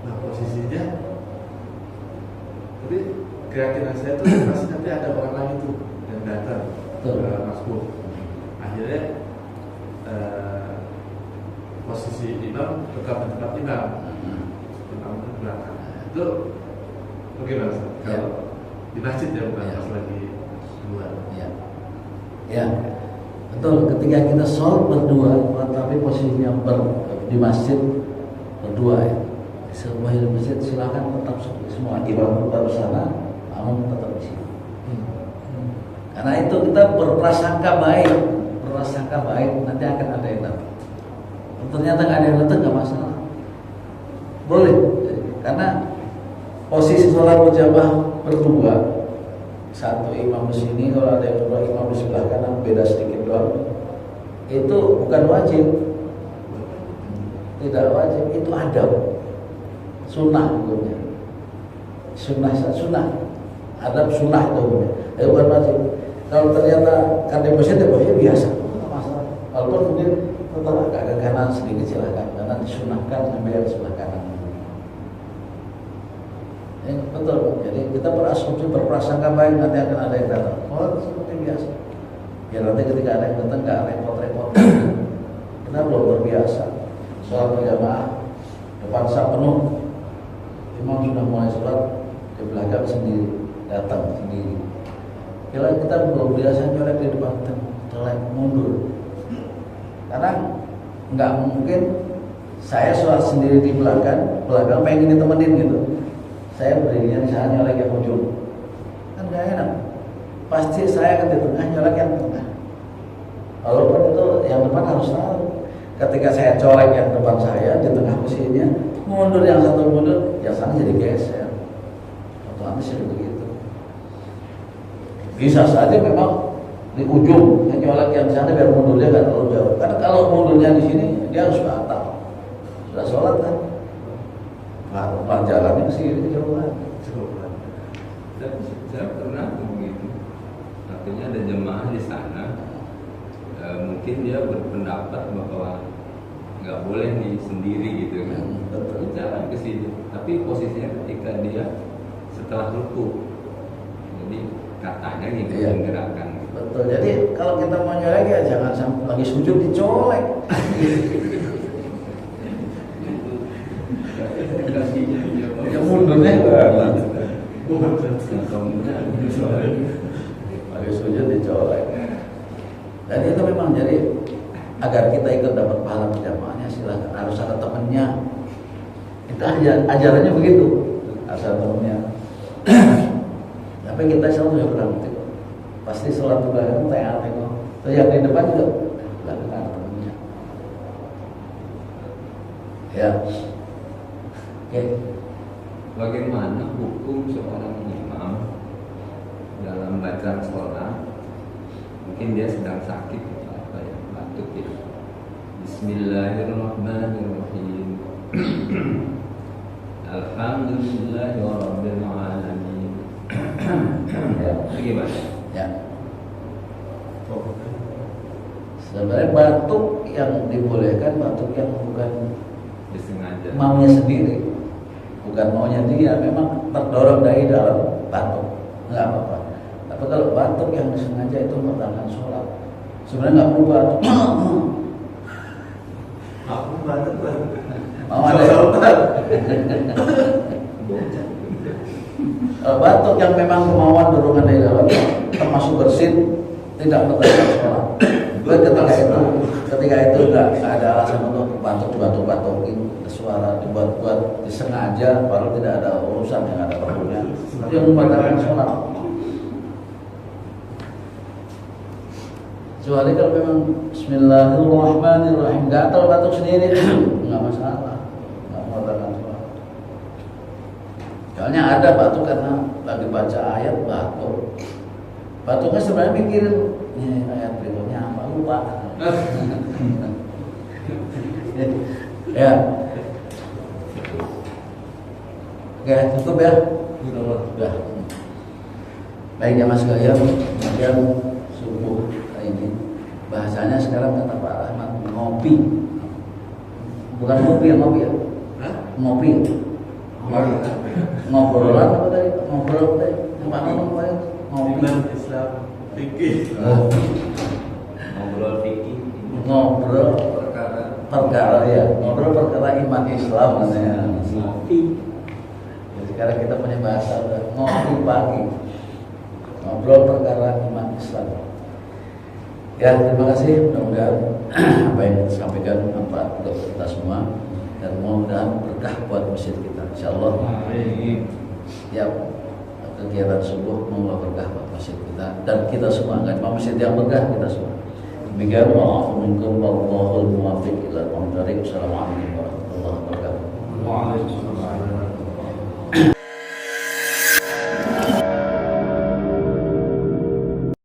Nah posisinya, tapi keyakinan saya tuh pasti nanti ada orang lain tuh yang datang ke masjid. Akhirnya posisi imam tetap di tempat imam di belakang. Itu bagaimana Ustaz? Kalau di masjid ya bukan pas lagi luar. Ya, betul. Ketika kita sholat berdua, tapi posisinya di masjid berdua ya. Di sebuah masjid silakan tetap semua imam baru sana, makmum tetap di sini. Karena itu kita berprasangka baik nanti akan ada yang datang. Ternyata nggak ada yang datang nggak masalah, boleh. Karena posisi sholat berjamaah berdua, satu imam di sini, kalau ada yang dua imam di sebelah kanan beda sedikit doang, itu bukan wajib, tidak wajib, itu adab, sunnah hukumnya, sunnah, adab sunnah itu hukumnya, itu bukan wajib. Kalau ternyata kan di masjid biasa, nggak masalah. Walaupun kemudian tetap agak ke kanan sedikit silakan, karena disunahkan sampai yang sebelah kanan. Betul. Jadi kita berasumsi berprasangka baik nanti akan ada yang datang. Oh seperti biasa. Ya nanti ketika ada yang datang nggak repot-repot. Kita belum terbiasa. Sholat berjamaah depan saf penuh, imam sudah mulai sholat di belakang sendiri, datang sendiri. Kalau kita belum biasa nyolek di depan, telek mundur. Karena nggak mungkin saya sholat sendiri di belakang pengen ditemenin gitu. Saya berdirinya di sana nyolek yang ujung, kan nggak enak. Pasti saya akan di tengah nyolek yang tengah. Walaupun itu yang depan harus tahu. Ketika saya colek yang depan saya di tengah posisinya, mundur yang satu mundur, yang sana jadi geser. Otomatis jadi begitu. Bisa saja memang di ujung yang nyolek yang sana biar mundurnya nggak terlalu jauh. Karena kalau mundurnya di sini dia harus batal. Sudah sholat kan? Nah, jalannya ke sini kejauhan. Saya pernah begitu. Artinya ada jemaah di sana, mungkin dia berpendapat bahwa nggak boleh nih sendiri gitu kan. Betul. Jalan ke sini. Tapi posisinya ketika dia setelah ruku, jadi katanya ngikutin gerakan. Betul. Jadi kalau kita mau nyolek ya jangan sampai lagi sujud dicolek. Ya mundurnya lagi sujud dicolek. Dan itu memang jadi agar kita ikut dapat pahala berjamaahnya silakan, harus ada temannya. Itu ajarannya begitu. asal-asalnya. Tapi kita selalu ya berhenti. Pasti sholat belakang tengok. Terus yang di depan juga lakukan temennya. Ya. Oke. Bagaimana hukum seorang imam dalam bacaan sholat? Mungkin dia sedang sakit atau apa ya, batuk ya. Bismillahirrahmanirrahim. Alhamdulillahirabbil alamin. Bagaimana? Ya. Sebenarnya batuk yang dibolehkan batuk yang bukan Disengaja. maunya sendiri, bukan maunya dia, memang terdorong dari dalam batuk, nggak apa-apa. Tapi kalau batuk yang disengaja itu membatalkan sholat. Sebenarnya nggak perlu batuk. Aku batuk lah. Mau ada ya? Kalau batuk yang memang kemauan dorongan dari dalam, termasuk bersin, tidak membatalkan sholat. Ketika itu enggak ada alasan untuk batuk-batukin suara dibuat disengaja, baru tidak ada urusan yang ada perlunya. Itu yang membatalkan sholat. Kecuali kalau memang Bismillahirrahmanirrahim, gatal batuk sendiri, nggak masalah, nggak membatalkan sholat. Soalnya ada batuk karena lagi baca ayat batuk. Batuknya sebenarnya mikirin ini ayat berikutnya apa, lupa. Ya. Oke, cukup ya. Sudah. Baik ya Mas sekalian, kemudian subuh ini bahasanya sekarang kata Pak Rahmat ngopi. Bukan ngopi ya, ngopi ya. Ngopi. Ngobrolan apa tadi? Ngobrol tadi. Yang mana ngomongin? Ngopi. Islam fikih. Ngobrol fikih. Ngobrol perkara ya, ngobrol perkara iman Islam namanya. Ngopi. Ya, sekarang kita punya bahasa udah ngopi pagi. Ngobrol perkara iman Islam. Ya, terima kasih. Mudah-mudahan apa yang disampaikan bermanfaat untuk kita semua dan mudah-mudahan berkah buat masjid kita. Insyaallah. Ya, kegiatan subuh semoga berkah buat masjid kita dan kita semua. Enggak cuma masjid yang berkah, kita semua. Demikian wa'afuminkum wallahul muwaffiq ila aqwamit thoriq. Assalamualaikum warahmatullahi wabarakatuh. Waalaikumsalam.